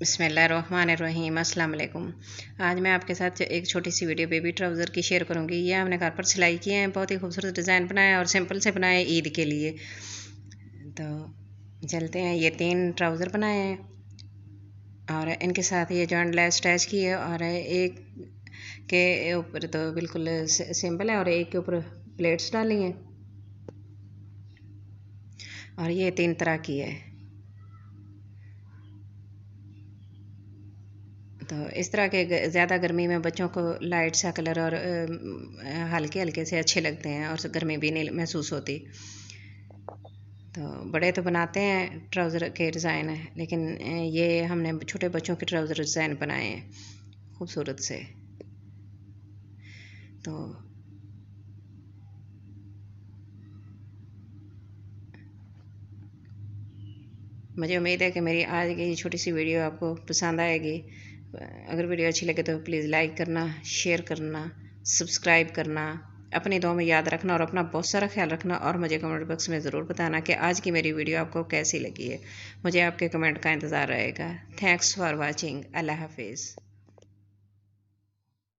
बिस्मिल्लाहिर्रहमानिर्रहीम अस्सलाम वालेकुम। आज मैं आपके साथ एक छोटी सी वीडियो बेबी ट्राउज़र की शेयर करूंगी। ये हमने घर पर सिलाई किए हैं, बहुत ही खूबसूरत डिज़ाइन बनाया और सिंपल से बनाए ईद के लिए। तो चलते हैं, ये 3 ट्राउज़र बनाए हैं और इनके साथ ये जॉइंट लेस अटैच की है और एक के ऊपर तो बिल्कुल सिंपल है और एक के ऊपर प्लेट्स डाली हैं और ये 3 तरह की है। तो इस तरह के ज़्यादा गर्मी में बच्चों को लाइट सा कलर और हल्के हल्के से अच्छे लगते हैं और गर्मी भी नहीं महसूस होती। तो बड़े तो बनाते हैं ट्राउज़र के डिज़ाइन है, लेकिन ये हमने छोटे बच्चों के ट्राउज़र डिज़ाइन बनाए हैं खूबसूरत से। तो मुझे उम्मीद है कि मेरी आज की छोटी सी वीडियो आपको पसंद आएगी। अगर वीडियो अच्छी लगे तो प्लीज़ लाइक करना, शेयर करना, सब्सक्राइब करना, अपनी दुआ में याद रखना और अपना बहुत सारा ख्याल रखना और मुझे कमेंट बॉक्स में ज़रूर बताना कि आज की मेरी वीडियो आपको कैसी लगी है। मुझे आपके कमेंट का इंतज़ार रहेगा। Thanks for watching. अल्लाह हाफिज़।